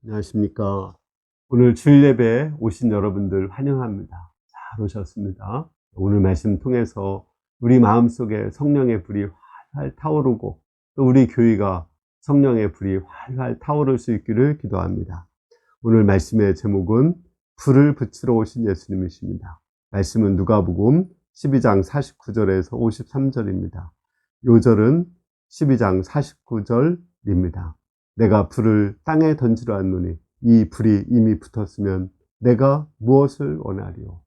안녕하십니까. 오늘 주일 예배에 오신 여러분들 환영합니다. 잘 오셨습니다. 오늘 말씀 통해서 우리 마음속에 성령의 불이 활활 타오르고 또 우리 교회가 성령의 불이 활활 타오를 수 있기를 기도합니다. 오늘 말씀의 제목은 불을 붙이러 오신 예수님이십니다. 말씀은 누가복음 12장 49절에서 53절입니다. 요절은 12장 49절입니다. 내가 불을 땅에 던지러 왔노니 이 불이 이미 붙었으면 내가 무엇을 원하리요?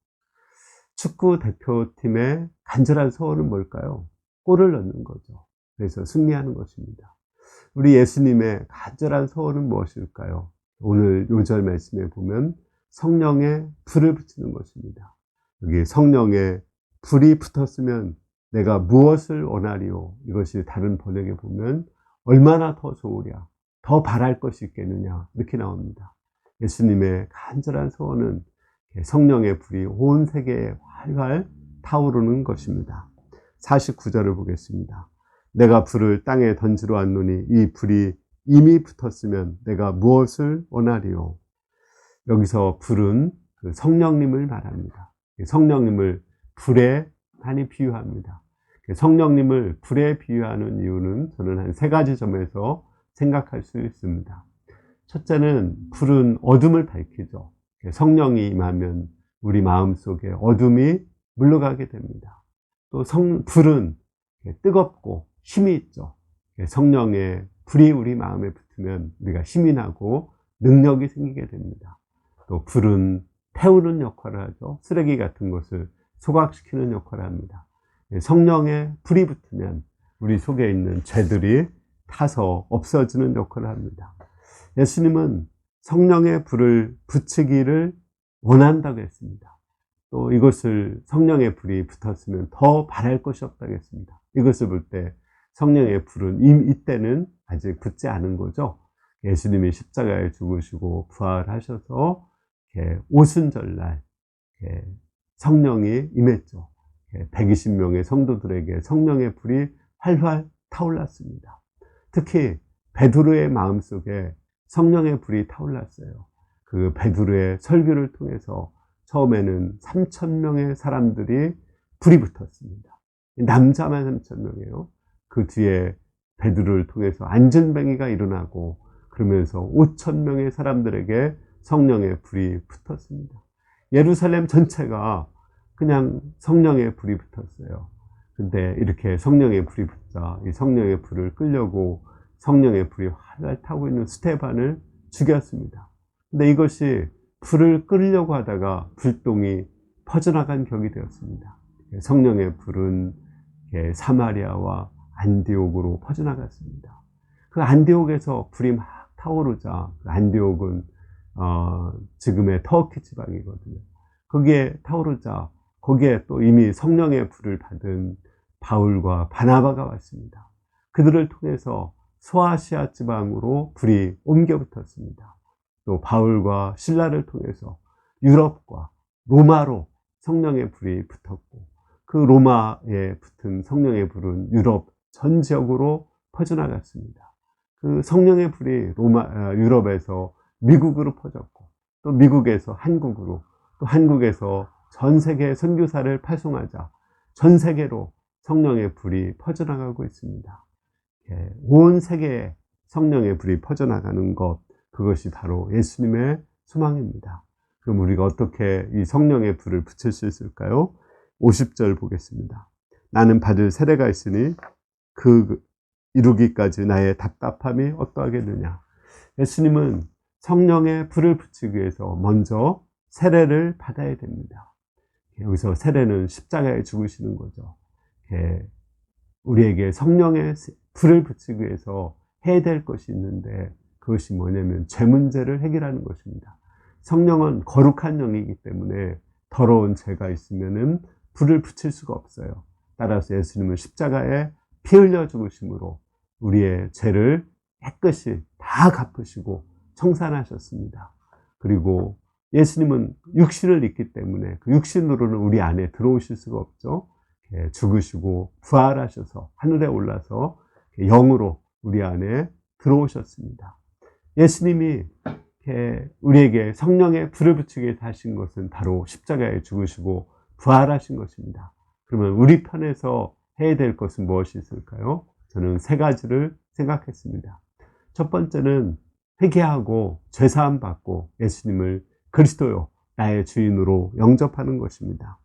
축구 대표팀의 간절한 소원은 뭘까요? 골을 넣는 거죠. 그래서 승리하는 것입니다. 우리 예수님의 간절한 소원은 무엇일까요? 오늘 요절 말씀에 보면 성령의 불을 붙이는 것입니다. 여기 성령의 불이 붙었으면 내가 무엇을 원하리요? 이것이 다른 번역에 보면 얼마나 더 좋으랴? 더 바랄 것이 있겠느냐 이렇게 나옵니다. 예수님의 간절한 소원은 성령의 불이 온 세계에 활활 타오르는 것입니다. 49절을 보겠습니다. 내가 불을 땅에 던지러 왔노니 이 불이 이미 붙었으면 내가 무엇을 원하리요? 여기서 불은 그 성령님을 말합니다. 성령님을 불에 많이 비유합니다. 성령님을 불에 비유하는 이유는 저는 한 세 가지 점에서 생각할 수 있습니다. 첫째는 불은 어둠을 밝히죠. 성령이 임하면 우리 마음속에 어둠이 물러가게 됩니다. 또 불은 뜨겁고 힘이 있죠. 성령의 불이 우리 마음에 붙으면 우리가 힘이 나고 능력이 생기게 됩니다. 또 불은 태우는 역할을 하죠. 쓰레기 같은 것을 소각시키는 역할을 합니다. 성령의 불이 붙으면 우리 속에 있는 죄들이 타서 없어지는 역할을 합니다. 예수님은 성령의 불을 붙이기를 원한다고 했습니다. 또 이것을 성령의 불이 붙었으면 더 바랄 것이 없다고 했습니다. 이것을 볼 때 성령의 불은 이때는 아직 붙지 않은 거죠. 예수님이 십자가에 죽으시고 부활하셔서 오순절날 성령이 임했죠. 120명의 성도들에게 성령의 불이 활활 타올랐습니다. 특히 베드로의 마음속에 성령의 불이 타올랐어요. 그 베드로의 설교를 통해서 처음에는 3,000명의 사람들이 불이 붙었습니다. 남자만 3,000명이에요. 그 뒤에 베드로를 통해서 안전뱅이가 일어나고 그러면서 5,000명의 사람들에게 성령의 불이 붙었습니다. 예루살렘 전체가 그냥 성령의 불이 붙었어요. 근데 이렇게 성령의 불이 붙자 이 성령의 불을 끌려고 성령의 불이 활활 타고 있는 스데반을 죽였습니다. 근데 이것이 불을 끌려고 하다가 불똥이 퍼져나간 격이 되었습니다. 성령의 불은 사마리아와 안디옥으로 퍼져나갔습니다. 그 안디옥에서 불이 막 타오르자 안디옥은 지금의 터키 지방이거든요. 거기에 타오르자 거기에 또 이미 성령의 불을 받은 바울과 바나바가 왔습니다. 그들을 통해서 소아시아 지방으로 불이 옮겨 붙었습니다. 또 바울과 실라를 통해서 유럽과 로마로 성령의 불이 붙었고 그 로마에 붙은 성령의 불은 유럽 전 지역으로 퍼져나갔습니다. 그 성령의 불이 유럽에서 미국으로 퍼졌고 또 미국에서 한국으로 또 한국에서 전 세계 선교사를 파송하자 전 세계로 성령의 불이 퍼져나가고 있습니다. 온 세계에 성령의 불이 퍼져나가는 것, 그것이 바로 예수님의 소망입니다. 그럼 우리가 어떻게 이 성령의 불을 붙일 수 있을까요? 50절 보겠습니다. 나는 받을 세례가 있으니 그 이루기까지 나의 답답함이 어떠하겠느냐. 예수님은 성령의 불을 붙이기 위해서 먼저 세례를 받아야 됩니다. 여기서 세례는 십자가에 죽으시는 거죠. 우리에게 성령의 불을 붙이기 위해서 해야 될 것이 있는데 그것이 뭐냐면 죄 문제를 해결하는 것입니다. 성령은 거룩한 영이기 때문에 더러운 죄가 있으면은 불을 붙일 수가 없어요. 따라서 예수님은 십자가에 피 흘려 죽으심으로 우리의 죄를 깨끗이 다 갚으시고 청산하셨습니다. 그리고 예수님은 육신을 입기 때문에 그 육신으로는 우리 안에 들어오실 수가 없죠. 죽으시고 부활하셔서 하늘에 올라서 영으로 우리 안에 들어오셨습니다. 예수님이 우리에게 성령의 불을 붙이기 위해서 하신 것은 바로 십자가에 죽으시고 부활하신 것입니다. 그러면 우리 편에서 해야 될 것은 무엇이 있을까요? 저는 세 가지를 생각했습니다. 첫 번째는 회개하고 죄사함 받고 예수님을 그리스도요 나의 주인으로 영접하는 것입니다.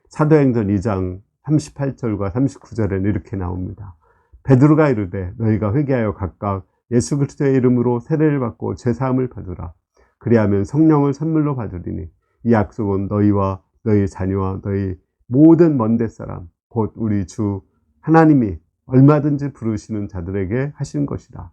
사도행전 2장 38절과 39절에는 이렇게 나옵니다. 베드로가 이르되 너희가 회개하여 각각 예수 그리스도의 이름으로 세례를 받고 죄사함을 받으라. 그리하면 성령을 선물로 받으리니 이 약속은 너희와 너희 자녀와 너희 모든 먼데 사람 곧 우리 주 하나님이 얼마든지 부르시는 자들에게 하신 것이다.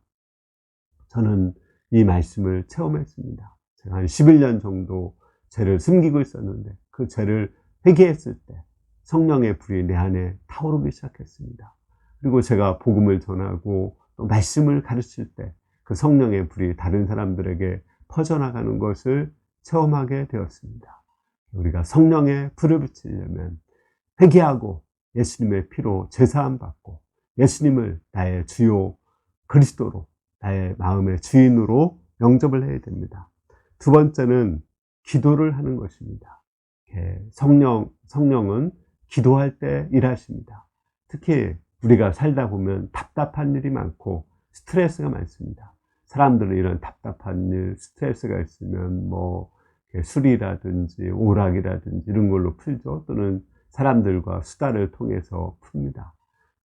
저는 이 말씀을 체험했습니다. 제가 한 11년 정도 죄를 숨기고 있었는데 그 죄를 회개했을 때 성령의 불이 내 안에 타오르기 시작했습니다. 그리고 제가 복음을 전하고 또 말씀을 가르칠 때 그 성령의 불이 다른 사람들에게 퍼져나가는 것을 체험하게 되었습니다. 우리가 성령의 불을 붙이려면 회개하고 예수님의 피로 제사함 받고 예수님을 나의 주요 그리스도로 나의 마음의 주인으로 영접을 해야 됩니다. 두 번째는 기도를 하는 것입니다. 성령은 기도할 때 일하십니다. 특히 우리가 살다 보면 답답한 일이 많고 스트레스가 많습니다. 사람들은 이런 답답한 일, 스트레스가 있으면 술이라든지 오락이라든지 이런 걸로 풀죠. 또는 사람들과 수다를 통해서 풉니다.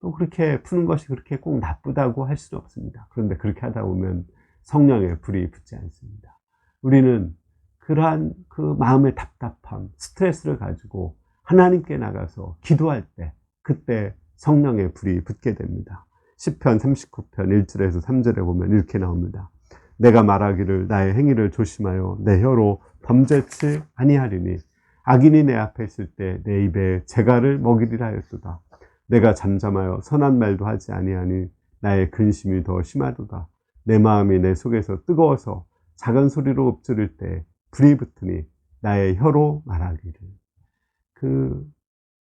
또 그렇게 푸는 것이 그렇게 꼭 나쁘다고 할 수는 없습니다. 그런데 그렇게 하다 보면 성령의 불이 붙지 않습니다. 우리는 그러한 그 마음의 답답함, 스트레스를 가지고 하나님께 나가서 기도할 때 그때 성령의 불이 붙게 됩니다. 시편 39편 1절에서 3절에 보면 이렇게 나옵니다. 내가 말하기를 나의 행위를 조심하여 내 혀로 범죄치 아니하리니 악인이 내 앞에 있을 때 내 입에 재갈을 먹이리라 하였도다. 내가 잠잠하여 선한 말도 하지 아니하니 나의 근심이 더 심하도다. 내 마음이 내 속에서 뜨거워서 작은 소리로 읊조릴 때 불이 붙으니 나의 혀로 말하기를.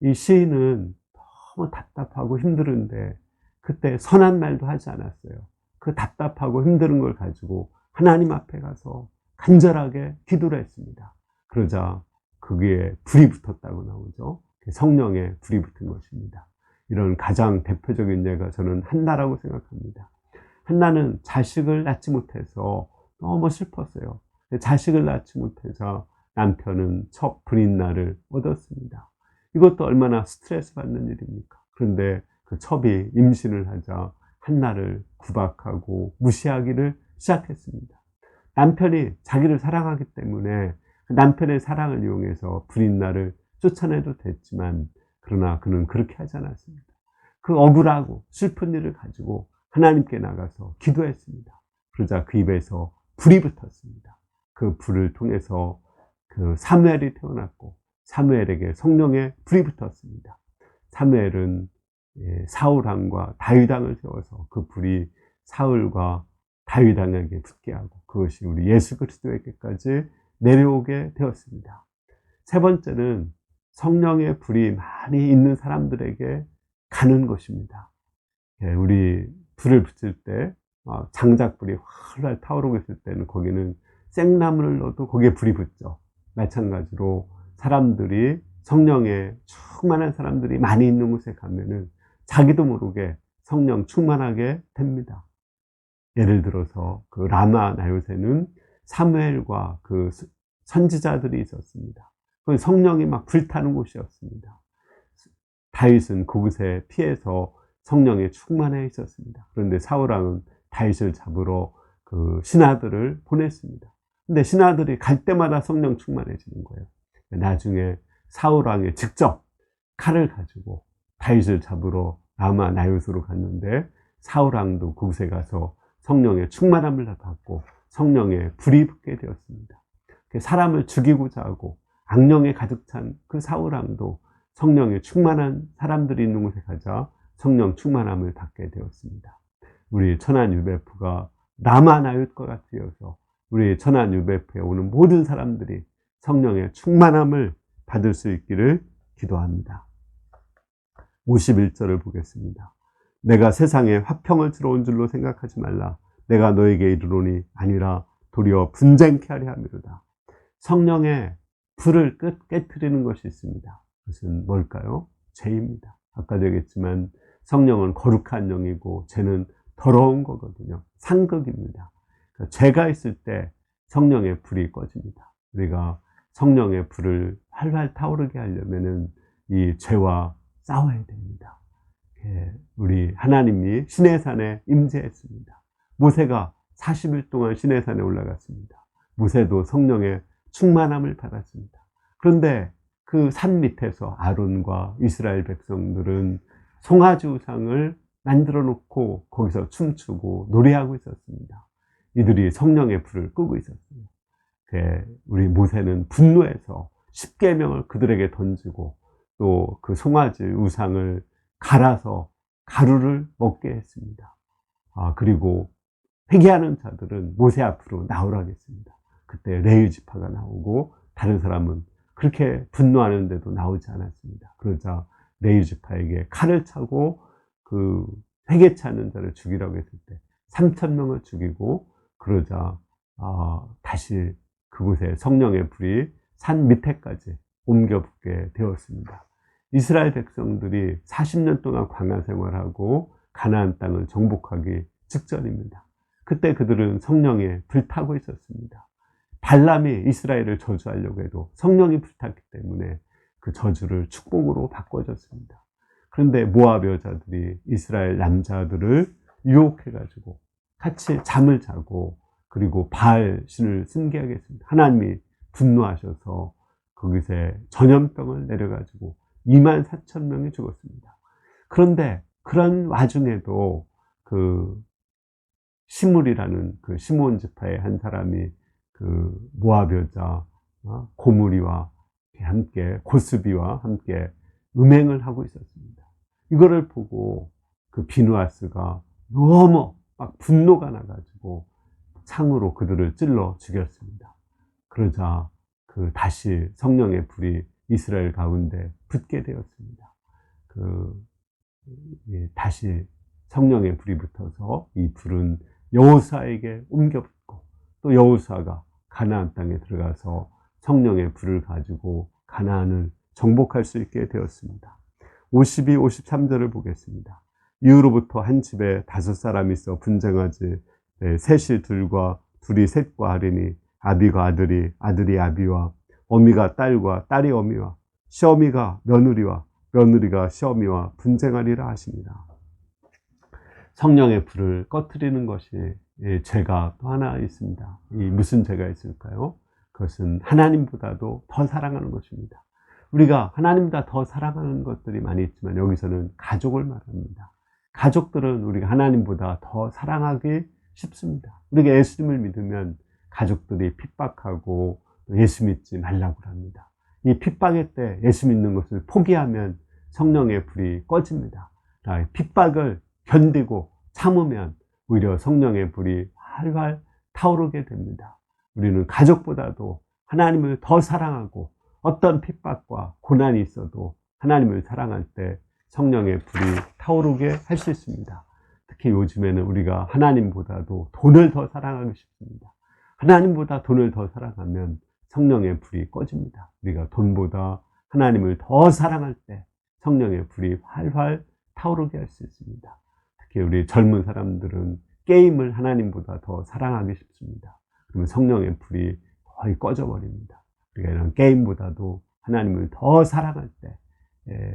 이 시인은 너무 답답하고 힘들은데 그때 선한 말도 하지 않았어요. 그 답답하고 힘든 걸 가지고 하나님 앞에 가서 간절하게 기도를 했습니다. 그러자 거기에 불이 붙었다고 나오죠. 성령의 불이 붙은 것입니다. 이런 가장 대표적인 예가 저는 한나라고 생각합니다. 한나는 자식을 낳지 못해서 너무 슬펐어요. 자식을 낳지 못해서 남편은 첫 분인날을 얻었습니다. 이것도 얼마나 스트레스 받는 일입니까? 그런데 그 첩이 임신을 하자 한나를 구박하고 무시하기를 시작했습니다. 남편이 자기를 사랑하기 때문에 남편의 사랑을 이용해서 불인나를 쫓아내도 됐지만 그러나 그는 그렇게 하지 않았습니다. 그 억울하고 슬픈 일을 가지고 하나님께 나가서 기도했습니다. 그러자 그 입에서 불이 붙었습니다. 그 불을 통해서 그 사무엘이 태어났고 사무엘에게 성령의 불이 붙었습니다. 사무엘은 사울왕과 다윗왕을 세워서 그 불이 사울과 다윗왕에게 붙게 하고 그것이 우리 예수 그리스도에게까지 내려오게 되었습니다. 세 번째는 성령의 불이 많이 있는 사람들에게 가는 것입니다. 우리 불을 붙일 때 장작불이 활활 타오르고 있을 때는 거기는 생나무를 넣어도 거기에 불이 붙죠. 마찬가지로 사람들이 성령에 충만한 사람들이 많이 있는 곳에 가면은 자기도 모르게 성령 충만하게 됩니다. 예를 들어서 그 라마 나요새는 사무엘과 그 선지자들이 있었습니다. 그 성령이 막 불타는 곳이었습니다. 다윗은 그곳에 피해서 성령에 충만해 있었습니다. 그런데 사울왕은 다윗을 잡으러 그 신하들을 보냈습니다. 근데 신하들이 갈 때마다 성령 충만해지는 거예요. 나중에 사울왕이 직접 칼을 가지고 다윗을 잡으러 라마 나요스로 갔는데 사울왕도 그곳에 가서 성령의 충만함을 받고 성령의 불이 붙게 되었습니다. 사람을 죽이고자 하고 악령에 가득 찬 그 사울왕도 성령의 충만한 사람들이 있는 곳에 가자 성령 충만함을 받게 되었습니다. 우리 천안 UBF가 라마 나요스과 같아서 우리 천안 UBF에 오는 모든 사람들이 성령의 충만함을 받을 수 있기를 기도합니다. 51절을 보겠습니다. 내가 세상에 화평을 주러 온 줄로 생각하지 말라. 내가 너에게 이르노니 아니라 도리어 분쟁케 하려 함이로다. 성령의 불을 깨트리는 것이 있습니다. 그것은 뭘까요? 죄입니다. 아까도 얘기했지만 성령은 거룩한 영이고 죄는 더러운 거거든요. 상극입니다. 그러니까 죄가 있을 때 성령의 불이 꺼집니다. 우리가 성령의 불을 활활 타오르게 하려면은 이 죄와 싸워야 됩니다. 우리 하나님이 시내산에 임재했습니다. 모세가 40일 동안 시내산에 올라갔습니다. 모세도 성령의 충만함을 받았습니다. 그런데 그 산 밑에서 아론과 이스라엘 백성들은 송아지 우상을 만들어 놓고 거기서 춤추고 노래하고 있었습니다. 이들이 성령의 불을 끄고 있었어요. 우리 모세는 분노해서 십계명을 그들에게 던지고 또 그 송아지 우상을 갈아서 가루를 먹게 했습니다. 그리고 회개하는 자들은 모세 앞으로 나오라고 했습니다. 그때 레위 지파가 나오고 다른 사람은 그렇게 분노하는데도 나오지 않았습니다. 그러자 레위 지파에게 칼을 차고 그 회개치 않는 자를 죽이라고 했을 때 3,000명을 죽이고, 그러자 다시 그곳에 성령의 불이 산 밑에까지 옮겨 붙게 되었습니다. 이스라엘 백성들이 40년 동안 광야 생활하고 가나안 땅을 정복하기 직전입니다. 그때 그들은 성령에 불타고 있었습니다. 발람이 이스라엘을 저주하려고 해도 성령이 불탔기 때문에 그 저주를 축복으로 바꿔줬습니다. 그런데 모압 여자들이 이스라엘 남자들을 유혹해가지고 같이 잠을 자고 그리고 바알 신을 숭배하게 했습니다. 하나님이 분노하셔서 거기서 전염병을 내려가지고 24,000명이 죽었습니다. 그런데 그런 와중에도 그 시므리라는 그 시므온 지파의 한 사람이 그 모압 여자 고므리와 함께 고스비와 함께 음행을 하고 있었습니다. 이거를 보고 그 비누아스가 너무 막 분노가 나가지고 창으로 그들을 찔러 죽였습니다. 그러자 다시 성령의 불이 이스라엘 가운데 붙게 되었습니다. 다시 성령의 불이 붙어서 이 불은 여호수아에게 옮겨 붙고 또 여호수아가 가나안 땅에 들어가서 성령의 불을 가지고 가나안을 정복할 수 있게 되었습니다. 52, 53절을 보겠습니다. 이후로부터 한 집에 5사람이 있어 분쟁하지 셋이 둘과 둘이 셋과 하리니 아비가 아들이 아비와 어미가 딸과 딸이 어미와 시어미가 며느리와 며느리가 시어미와 분쟁하리라 하십니다. 성령의 불을 꺼트리는 것이 죄가 또 하나 있습니다. 무슨 죄가 있을까요? 그것은 하나님보다도 더 사랑하는 것입니다. 우리가 하나님보다 더 사랑하는 것들이 많이 있지만 여기서는 가족을 말합니다. 가족들은 우리가 하나님보다 더 사랑하기 쉽습니다. 우리가 예수님을 믿으면 가족들이 핍박하고 예수 믿지 말라고 합니다. 이 핍박의 때 예수 믿는 것을 포기하면 성령의 불이 꺼집니다. 핍박을 견디고 참으면 오히려 성령의 불이 활활 타오르게 됩니다. 우리는 가족보다도 하나님을 더 사랑하고 어떤 핍박과 고난이 있어도 하나님을 사랑할 때 성령의 불이 타오르게 할 수 있습니다. 특히 요즘에는 우리가 하나님보다도 돈을 더 사랑하고 싶습니다. 하나님보다 돈을 더 사랑하면 성령의 불이 꺼집니다. 우리가 돈보다 하나님을 더 사랑할 때 성령의 불이 활활 타오르게 할 수 있습니다. 특히 우리 젊은 사람들은 게임을 하나님보다 더 사랑하기 쉽습니다. 그러면 성령의 불이 거의 꺼져버립니다. 우리가 이런 게임보다도 하나님을 더 사랑할 때,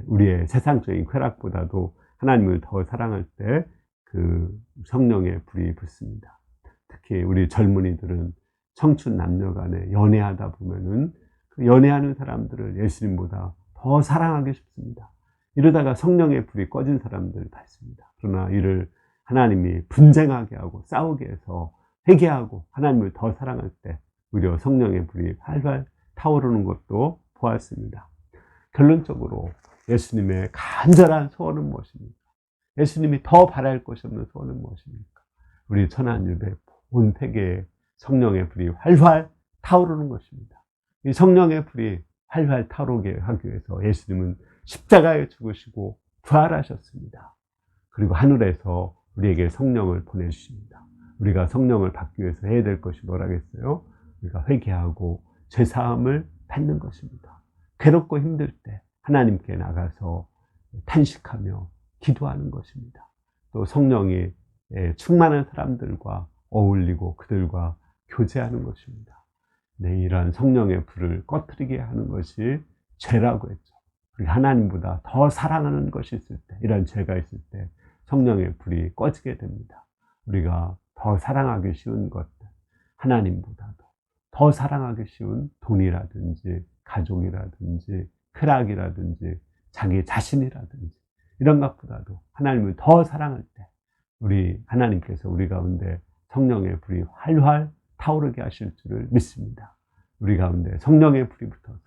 우리의 세상적인 쾌락보다도 하나님을 더 사랑할 때 그 성령의 불이 붙습니다. 특히 우리 젊은이들은 청춘 남녀 간에 연애하다 보면은 그 연애하는 사람들을 예수님보다 더 사랑하기 쉽습니다. 이러다가 성령의 불이 꺼진 사람들 많습니다. 그러나 이를 하나님이 분쟁하게 하고 싸우게 해서 회개하고 하나님을 더 사랑할 때 오히려 성령의 불이 활활 타오르는 것도 보았습니다. 결론적으로 예수님의 간절한 소원은 무엇입니까? 예수님이 더 바랄 것이 없는 소원은 무엇입니까? 우리 천안유배 온 세계에 성령의 불이 활활 타오르는 것입니다. 이 성령의 불이 활활 타오르게 하기 위해서 예수님은 십자가에 죽으시고 부활하셨습니다. 그리고 하늘에서 우리에게 성령을 보내주십니다. 우리가 성령을 받기 위해서 해야 될 것이 뭐라겠어요? 우리가 회개하고 죄사함을 받는 것입니다. 괴롭고 힘들 때 하나님께 나가서 탄식하며 기도하는 것입니다. 또 성령이 충만한 사람들과 어울리고 그들과 교제하는 것입니다. 네, 이러한 성령의 불을 꺼뜨리게 하는 것이 죄라고 했죠. 우리 하나님보다 더 사랑하는 것이 있을 때, 이런 죄가 있을 때 성령의 불이 꺼지게 됩니다. 우리가 더 사랑하기 쉬운 것들, 하나님보다도 더 사랑하기 쉬운 돈이라든지 가족이라든지 쾌락이라든지 자기 자신이라든지 이런 것보다도 하나님을 더 사랑할 때 우리 하나님께서 우리 가운데 성령의 불이 활활 타오르게 하실 줄을 믿습니다. 우리 가운데 성령의 불이 붙어서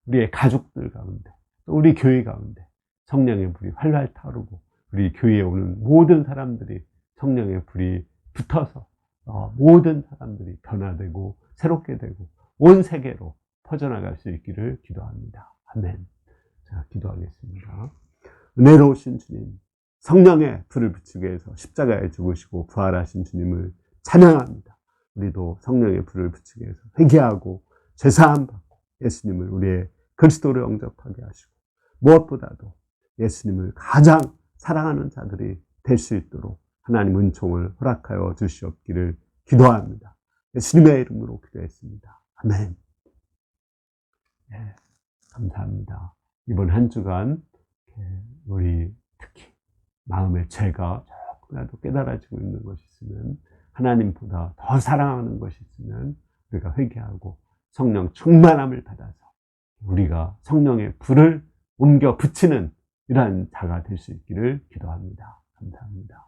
우리의 가족들 가운데 또 우리 교회 가운데 성령의 불이 활활 타오르고 우리 교회에 오는 모든 사람들이 성령의 불이 붙어서 모든 사람들이 변화되고 새롭게 되고 온 세계로 퍼져나갈 수 있기를 기도합니다. 아멘. 자, 기도하겠습니다. 은혜로우신 주님, 성령의 불을 비추기 위해서 십자가에 죽으시고 부활하신 주님을 찬양합니다. 우리도 성령의 불을 비추기 위해서 회개하고 죄사함 받고 예수님을 우리의 그리스도로 영접하게 하시고 무엇보다도 예수님을 가장 사랑하는 자들이 될 수 있도록 하나님 은총을 허락하여 주시옵기를 기도합니다. 예수님의 이름으로 기도했습니다. 아멘. 네, 감사합니다. 이번 한 주간 우리 특히 마음의 죄가 조금이라도 깨달아지고 있는 것이 있으면 하나님보다 더 사랑하는 것이 있으면 우리가 회개하고 성령 충만함을 받아서 우리가 성령의 불을 옮겨 붙이는 이러한 자가 될 수 있기를 기도합니다. 감사합니다.